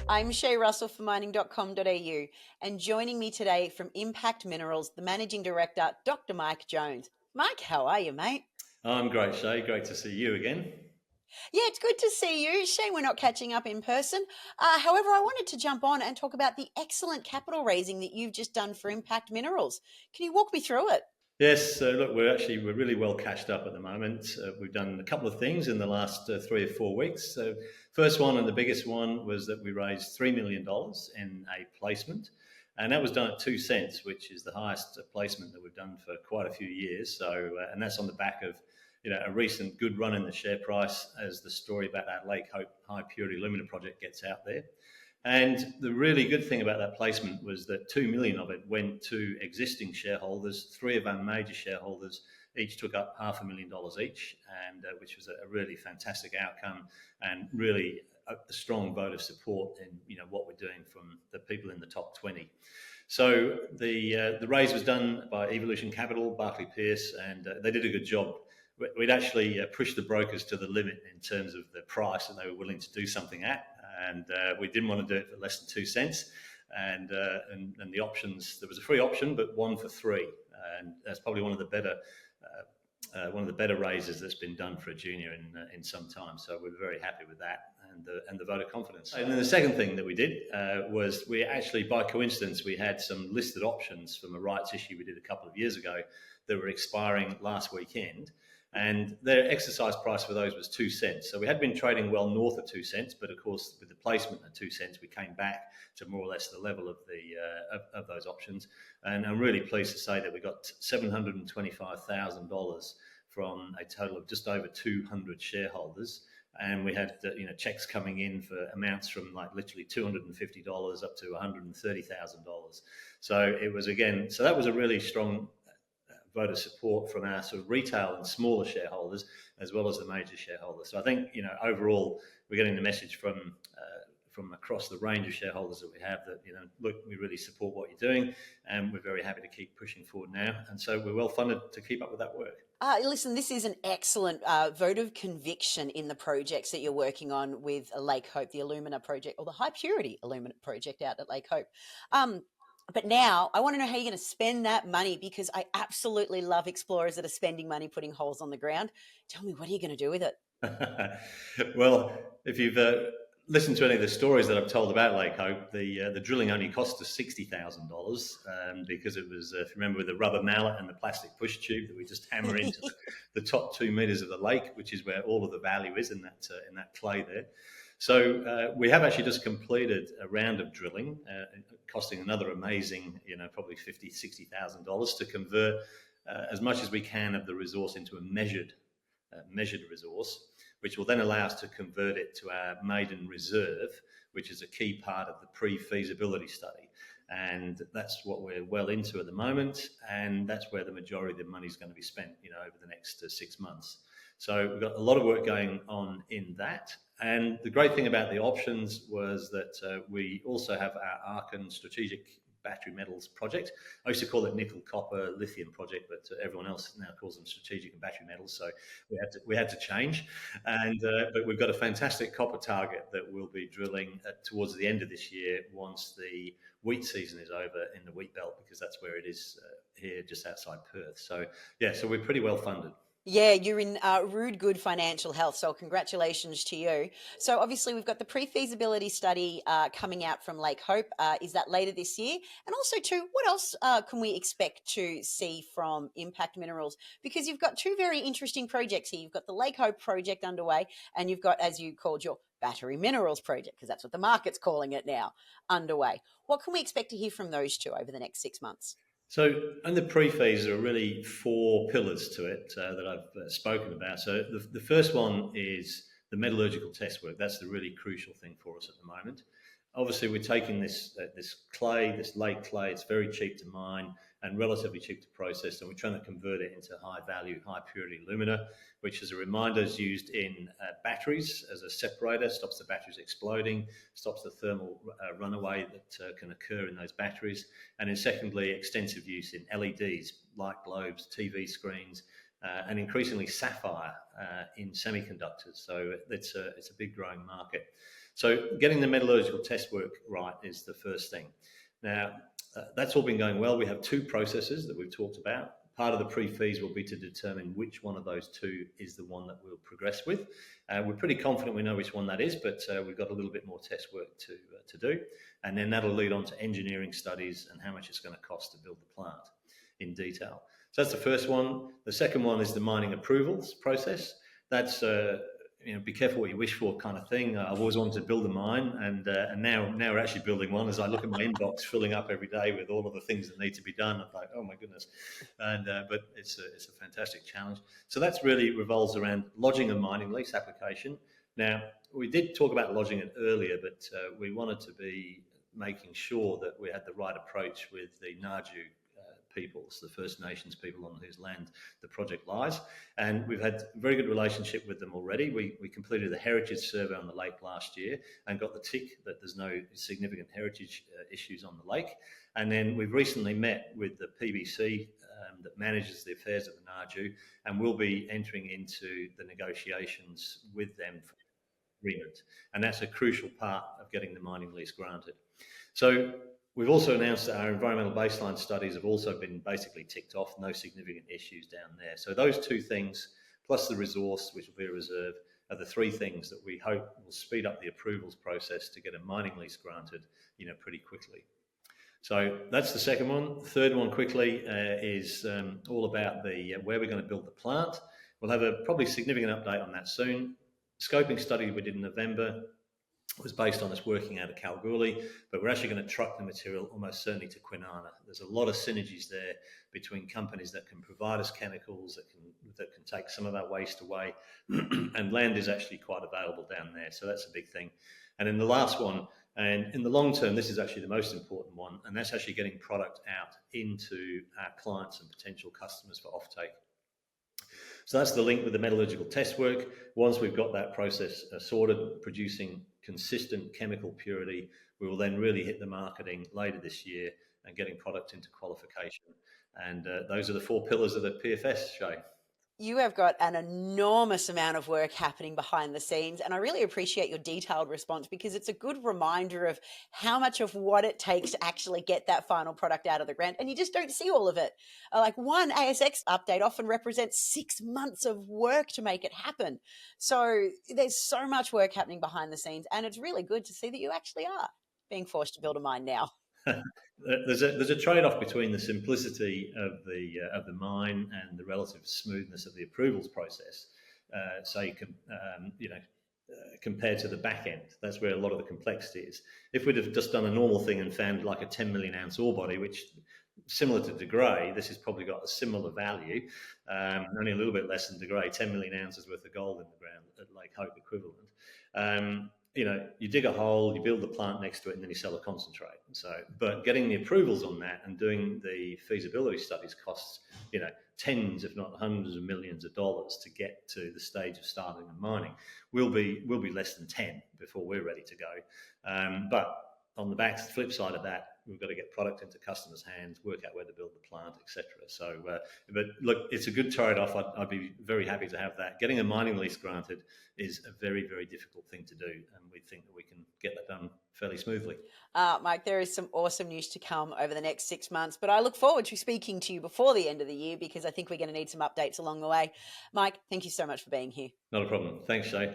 I'm Shay Russell for mining.com.au, and joining me today from Impact Minerals, the Managing Director, Dr. Mike Jones. Mike, how are you, mate? I'm great, Shay. Great to see you again. Yeah, it's good to see you. Shame we're not catching up in person. However, I wanted to jump on and talk about the excellent capital raising that you've just done for Impact Minerals. Can you walk me through it? Yes, so look, we're really well cashed up at the moment. We've done a couple of things in the last 3 or 4 weeks. So, first one and the biggest one was that we raised $3 million in a placement, and that was done at 2 cents, which is the highest placement that we've done for quite a few years. So, and that's on the back of a recent good run in the share price as the story about that Lake Hope high purity alumina project gets out there. And the really good thing about that placement was that 2 million of it went to existing shareholders. Three of our major shareholders each took up $500,000 each, and which was a really fantastic outcome and really a strong vote of support in what we're doing from the people in the top 20. So the raise was done by Evolution Capital, Barclay Pierce, and they did a good job. We'd actually pushed the brokers to the limit in terms of the price that they were willing to do something at, and we didn't want to do it for less than 2 cents. And the options, there was a free option, but one for three, and that's probably one of the better raises that's been done for a junior in some time. So we're very happy with that and the vote of confidence. And then the second thing that we did was we actually, by coincidence, we had some listed options from a rights issue we did a couple of years ago that were expiring last weekend. And their exercise price for those was 2 cents. So we had been trading well north of 2 cents, but of course, with the placement at 2 cents, we came back to more or less the level of of those options. And I'm really pleased to say that we got $725,000 from a total of just over 200 shareholders. And we had checks coming in for amounts from like literally $250 up to $130,000. So it was so that was a really strong vote of support from our sort of retail and smaller shareholders as well as the major shareholders. So I think overall we're getting the message from across the range of shareholders that we have that look, we really support what you're doing, and we're very happy to keep pushing forward now. And so we're well funded to keep up with that work. Listen, this is an excellent vote of conviction in the projects that you're working on with Lake Hope, the alumina project, or the high purity alumina project out at Lake Hope. But now I want to know how you're going to spend that money, because I absolutely love explorers that are spending money putting holes on the ground. Tell me, what are you going to do with it? Well, if you've listened to any of the stories that I've told about Lake Hope, the drilling only cost us $60,000 because it was, if you remember, with the rubber mallet and the plastic push tube that we just hammer into the top 2 meters of the lake, which is where all of the value is in that clay there. So we have actually just completed a round of drilling, costing another amazing, probably $50,000-$60,000 to convert as much as we can of the resource into a measured resource, which will then allow us to convert it to our maiden reserve, which is a key part of the pre-feasibility study. And that's what we're well into at the moment, and that's where the majority of the money is going to be spent, over the next 6 months. So we've got a lot of work going on in that. And the great thing about the options was that we also have our Arkan strategic battery metals project. I used to call it nickel, copper, lithium project, but everyone else now calls them strategic and battery metals. So we had to change. And but we've got a fantastic copper target that we'll be drilling towards the end of this year once the wheat season is over in the wheat belt, because that's where it is here just outside Perth. So yeah, so we're pretty well funded. Yeah, you're in rude good financial health, so congratulations to you. So obviously we've got the pre-feasibility study coming out from Lake Hope. Is that later this year? And also too, what else can we expect to see from Impact Minerals? Because you've got two very interesting projects here. You've got the Lake Hope project underway, and you've got, as you called, your battery minerals project, because that's what the market's calling it now, underway. What can we expect to hear from those two over the next 6 months? So, and the pre-phase, there are really 4 pillars to it that I've spoken about. So, the first one is the metallurgical test work. That's the really crucial thing for us at the moment. Obviously, we're taking this clay, this lake clay. It's very cheap to mine and relatively cheap to process, and we're trying to convert it into high value, high purity alumina, which, as a reminder, is used in batteries as a separator, stops the batteries exploding, stops the thermal runaway that can occur in those batteries, and then secondly, extensive use in LEDs, light globes, TV screens, and increasingly sapphire in semiconductors. So it's a big growing market. So getting the metallurgical test work right is the first thing. Now, that's all been going well. We have two processes that we've talked about. Part of the pre-fees will be to determine which one of those two is the one that we'll progress with. We're pretty confident we know which one that is, but we've got a little bit more test work to do. And then that'll lead on to engineering studies and how much it's going to cost to build the plant in detail. So that's the first one. The second one is the mining approvals process. That's be careful what you wish for kind of thing. I've always wanted to build a mine, and now we're actually building one. As I look at my inbox filling up every day with all of the things that need to be done, I'm like, oh my goodness. And but it's a fantastic challenge. So that's really revolves around lodging a mining lease application. Now we did talk about lodging it earlier, but we wanted to be making sure that we had the right approach with the Naju peoples, the First Nations people on whose land the project lies. And we've had a very good relationship with them already. We completed the heritage survey on the lake last year and got the tick that there's no significant heritage issues on the lake. And then we've recently met with the PBC that manages the affairs of the Naju, and we'll be entering into the negotiations with them for agreement. And that's a crucial part of getting the mining lease granted. So we've also announced that our environmental baseline studies have also been basically ticked off, no significant issues down there. So those two things, plus the resource, which will be a reserve, are the three things that we hope will speed up the approvals process to get a mining lease granted, pretty quickly. So that's the second one. The third one quickly is all about the where we're going to build the plant. We'll have a probably significant update on that soon. Scoping study we did in November was based on us working out of Kalgoorlie, but we're actually going to truck the material almost certainly to Kwinana. There's a lot of synergies there between companies that can provide us chemicals, that can take some of our waste away, and land is actually quite available down there, so that's a big thing. And then the last one, and in the long term, this is actually the most important one, and that's actually getting product out into our clients and potential customers for offtake. So that's the link with the metallurgical test work. Once we've got that process sorted, producing consistent chemical purity, we will then really hit the marketing later this year and getting product into qualification. And those are the four pillars of the PFS, Shay. You have got an enormous amount of work happening behind the scenes, and I really appreciate your detailed response because it's a good reminder of how much of what it takes to actually get that final product out of the ground, and you just don't see all of it. Like one ASX update often represents 6 months of work to make it happen. So there's so much work happening behind the scenes, and it's really good to see that you actually are being forced to build a mine now. There's a trade-off between the simplicity of the mine and the relative smoothness of the approvals process. So you can, compared to the back end, that's where a lot of the complexity is. If we'd have just done a normal thing and found like a 10 million ounce ore body, which similar to De Grey, this has probably got a similar value, only a little bit less than De Grey, 10 million ounces worth of gold in the ground at Lake Hope equivalent. You dig a hole, you build the plant next to it, and then you sell a concentrate. So, but getting the approvals on that and doing the feasibility studies costs, tens, if not hundreds of millions of dollars to get to the stage of starting and mining. We'll be less than 10 before we're ready to go. But on the flip side of that, we've got to get product into customers' hands, work out where to build the plant, etc. So, but look, it's a good trade-off. I'd be very happy to have that. Getting a mining lease granted is a very, very difficult thing to do, and we think that we can get that done fairly smoothly. Mike, there is some awesome news to come over the next 6 months, but I look forward to speaking to you before the end of the year because I think we're going to need some updates along the way. Mike, thank you so much for being here. Not a problem. Thanks, Shay.